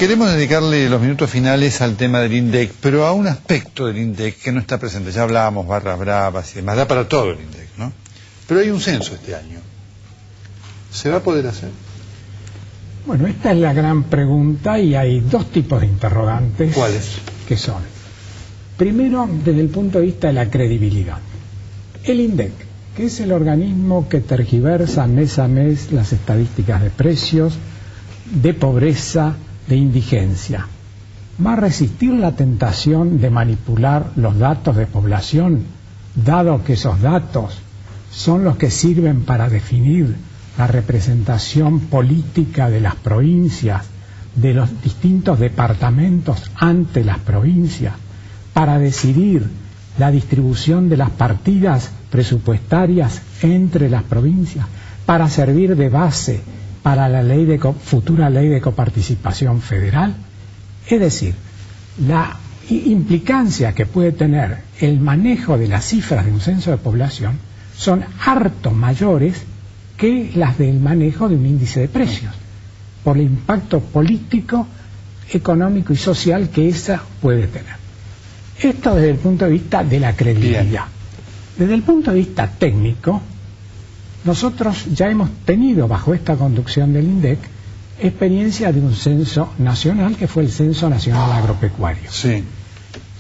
Queremos dedicarle los minutos finales al tema del INDEC, pero a un aspecto del INDEC que no está presente. Ya hablábamos barras bravas y demás, da para todo el INDEC, ¿no? Pero hay un censo este año. ¿Se va a poder hacer? Bueno, esta es la gran pregunta y hay dos tipos de interrogantes. ¿Cuáles? Que son, primero, desde el punto de vista de la credibilidad. El INDEC, que es el organismo que tergiversa mes a mes las estadísticas de precios, de pobreza, de indigencia, ¿va a resistir la tentación de manipular los datos de población, dado que esos datos son los que sirven para definir la representación política de las provincias, de los distintos departamentos ante las provincias, para decidir la distribución de las partidas presupuestarias entre las provincias, para servir de base para la futura ley de coparticipación federal? Es decir, la implicancia que puede tener el manejo de las cifras de un censo de población son harto mayores que las del manejo de un índice de precios, por el impacto político, económico y social que esa puede tener. Esto desde el punto de vista de la credibilidad. Desde el punto de vista técnico, nosotros ya hemos tenido bajo esta conducción del INDEC experiencia de un censo nacional que fue el Censo Nacional Agropecuario. Sí.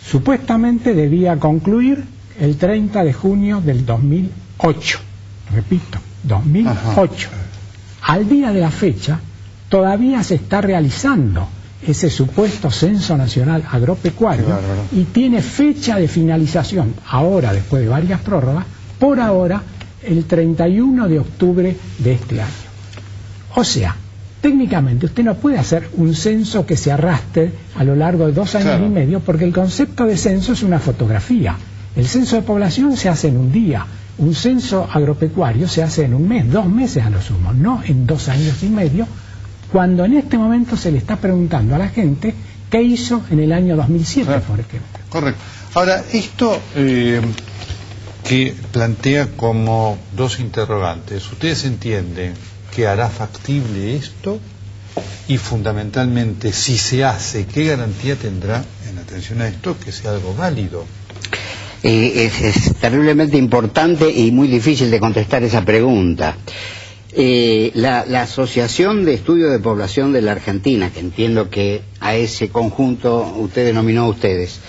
Supuestamente debía concluir el 30 de junio del 2008. Repito, 2008. Ajá. Al día de la fecha todavía se está realizando ese supuesto Censo Nacional Agropecuario. Claro. Y tiene fecha de finalización, ahora después de varias prórrogas, por ahora el 31 de octubre de este año. O sea, técnicamente usted no puede hacer un censo que se arrastre a lo largo de 2 años y medio, porque el concepto de censo es una fotografía. El censo de población se hace en un día, un censo agropecuario se hace en un mes, 2 meses a lo sumo, no en 2 años y medio, cuando en este momento se le está preguntando a la gente qué hizo en el año 2007, claro, por ejemplo. Correcto. Ahora, esto que plantea como dos interrogantes, ¿ustedes entienden que hará factible esto? Y fundamentalmente, si se hace, ¿qué garantía tendrá en atención a esto que sea algo válido? Es terriblemente importante y muy difícil de contestar esa pregunta. La Asociación de Estudio de Población de la Argentina, que entiendo que a ese conjunto usted denominó a ustedes,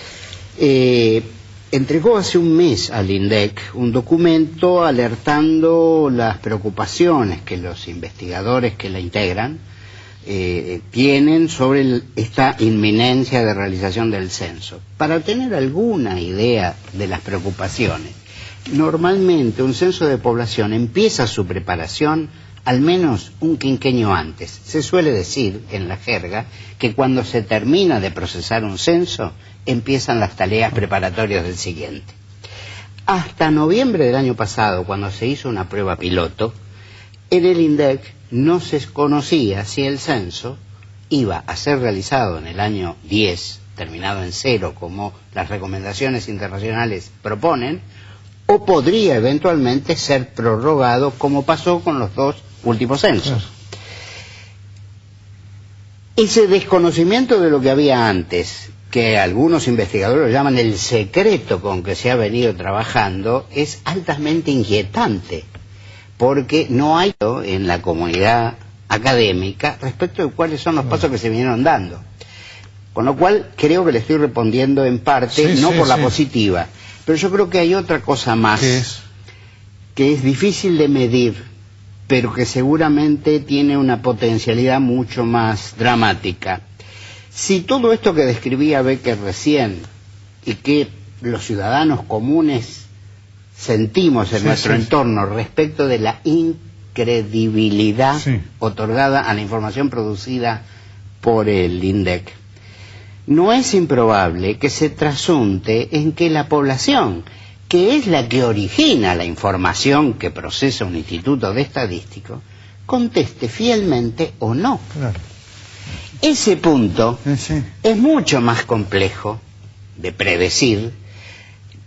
entregó hace un mes al INDEC un documento alertando las preocupaciones que los investigadores que la integran tienen sobre esta inminencia de realización del censo. Para tener alguna idea de las preocupaciones, normalmente un censo de población empieza su preparación al menos un quinquenio antes. Se suele decir en la jerga que cuando se termina de procesar un censo empiezan las tareas preparatorias del siguiente. Hasta noviembre del año pasado, cuando se hizo una prueba piloto, en el INDEC no se conocía si el censo iba a ser realizado en el año 10, terminado en 0, como las recomendaciones internacionales proponen, o podría eventualmente ser prorrogado, como pasó con los 2 últimos censos. Ese desconocimiento de lo que había antes, que algunos investigadores lo llaman el secreto con que se ha venido trabajando, es altamente inquietante, porque no hay en la comunidad académica respecto de cuáles son los pasos que se vinieron dando. Con lo cual creo que le estoy respondiendo en parte, no por la positiva, pero yo creo que hay otra cosa más que es difícil de medir, pero que seguramente tiene una potencialidad mucho más dramática. Si todo esto que describía Becker recién y que los ciudadanos comunes sentimos en nuestro entorno respecto de la incredibilidad otorgada a la información producida por el INDEC, no es improbable que se trasunte en que la población, que es la que origina la información que procesa un instituto de estadístico, conteste fielmente o no. Claro. Ese punto es mucho más complejo de predecir,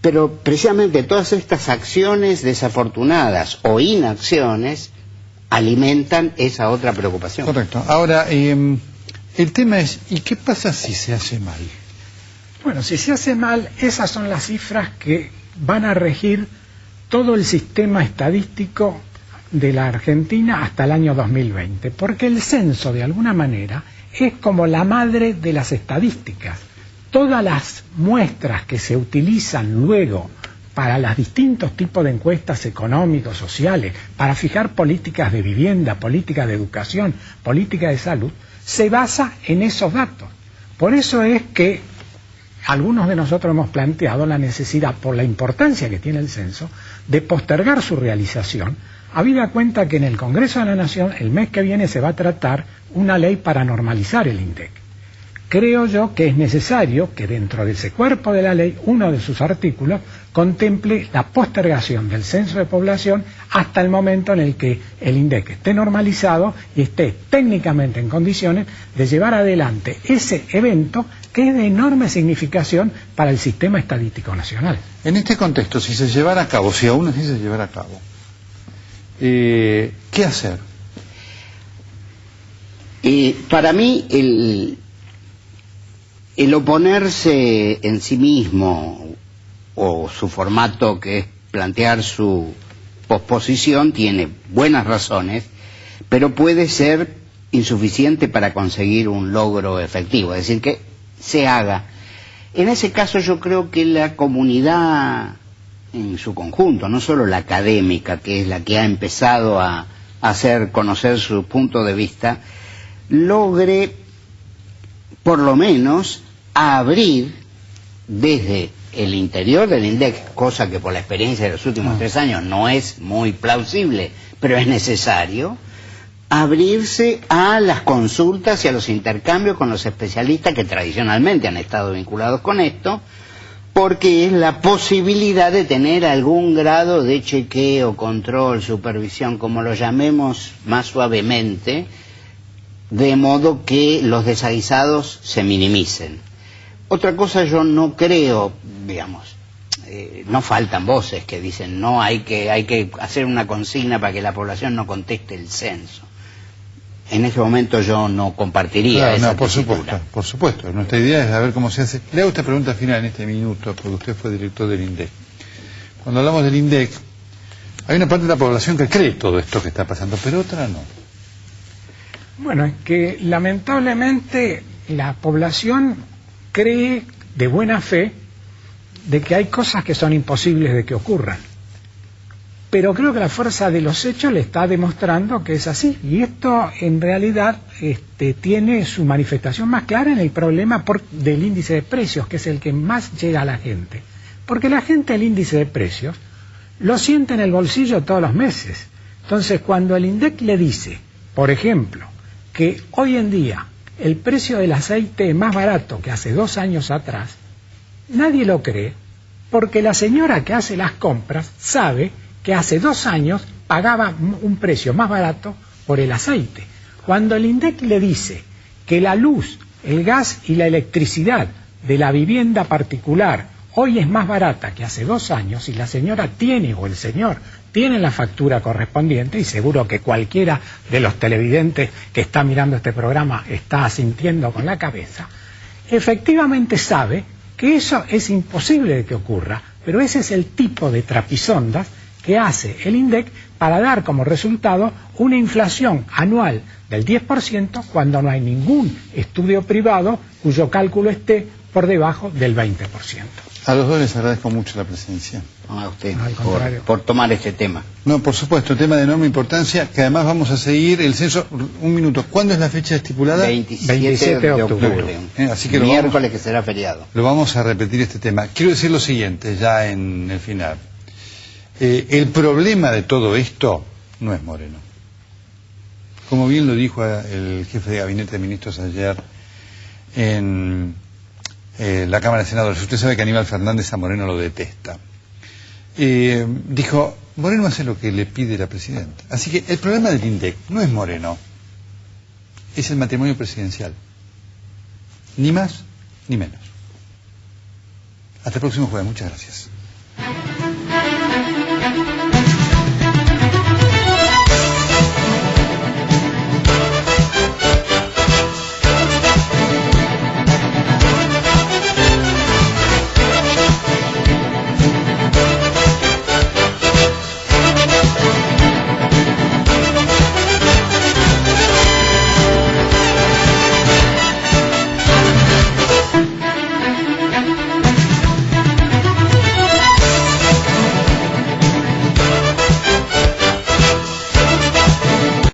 pero precisamente todas estas acciones desafortunadas o inacciones alimentan esa otra preocupación. Correcto. Ahora, El tema es, ¿y qué pasa si se hace mal? Bueno, si se hace mal, esas son las cifras que van a regir todo el sistema estadístico de la Argentina hasta el año 2020, porque el censo, de alguna manera, es como la madre de las estadísticas. Todas las muestras que se utilizan luego para los distintos tipos de encuestas económicos, sociales, para fijar políticas de vivienda, políticas de educación, políticas de salud, se basa en esos datos. Por eso es que algunos de nosotros hemos planteado la necesidad, por la importancia que tiene el censo, de postergar su realización, habida cuenta que en el Congreso de la Nación el mes que viene se va a tratar una ley para normalizar el INDEC. Creo yo que es necesario que dentro de ese cuerpo de la ley, uno de sus artículos contemple la postergación del censo de población hasta el momento en el que el INDEC esté normalizado y esté técnicamente en condiciones de llevar adelante ese evento que es de enorme significación para el sistema estadístico nacional. En este contexto, si se llevara a cabo, si aún así se llevara a cabo, ¿qué hacer? Para mí, el oponerse en sí mismo o su formato, que es plantear su posposición, tiene buenas razones, pero puede ser insuficiente para conseguir un logro efectivo, es decir, que se haga. En ese caso yo creo que la comunidad en su conjunto, no solo la académica, que es la que ha empezado a hacer conocer su punto de vista, logre por lo menos abrir desde el interior del INDEC, cosa que por la experiencia de los últimos 3 años no es muy plausible, pero es necesario, abrirse a las consultas y a los intercambios con los especialistas que tradicionalmente han estado vinculados con esto, porque es la posibilidad de tener algún grado de chequeo, control, supervisión, como lo llamemos más suavemente, de modo que los desaguisados se minimicen. Otra cosa, yo no creo, digamos, no faltan voces que dicen no, hay que hacer una consigna para que la población no conteste el censo. En ese momento yo no compartiría esa tesitura. Por supuesto. Nuestra idea es saber cómo se hace. Le hago esta pregunta final en este minuto, porque usted fue director del INDEC. Cuando hablamos del INDEC, hay una parte de la población que cree todo esto que está pasando, pero otra no. Bueno, es que lamentablemente la población cree de buena fe de que hay cosas que son imposibles de que ocurran. Pero creo que la fuerza de los hechos le está demostrando que es así. Y esto en realidad tiene su manifestación más clara en el problema del índice de precios, que es el que más llega a la gente. Porque la gente el índice de precios lo siente en el bolsillo todos los meses. Entonces, cuando el INDEC le dice, por ejemplo, que hoy en día el precio del aceite es más barato que hace 2 años atrás, nadie lo cree, porque la señora que hace las compras sabe que hace 2 años pagaba un precio más barato por el aceite. Cuando el INDEC le dice que la luz, el gas y la electricidad de la vivienda particular hoy es más barata que hace 2 años, y la señora tiene, o el señor tiene la factura correspondiente, y seguro que cualquiera de los televidentes que está mirando este programa está asintiendo con la cabeza, efectivamente sabe que eso es imposible de que ocurra, pero ese es el tipo de trapisondas que hace el INDEC para dar como resultado una inflación anual del 10% cuando no hay ningún estudio privado cuyo cálculo esté por debajo del 20%. A los dos les agradezco mucho la presencia. A usted, por tomar este tema. No, por supuesto, tema de enorme importancia, que además vamos a seguir el censo. Un minuto, ¿cuándo es la fecha estipulada? 27 de octubre. Así que miércoles que será feriado. Lo vamos a repetir este tema. Quiero decir lo siguiente, ya en el final. El problema de todo esto no es Moreno. Como bien lo dijo el jefe de gabinete de ministros ayer en la Cámara de Senadores, usted sabe que Aníbal Fernández a Moreno lo detesta. Dijo, Moreno hace lo que le pide la presidenta. Así que el problema del INDEC no es Moreno, es el matrimonio presidencial. Ni más ni menos. Hasta el próximo jueves, muchas gracias.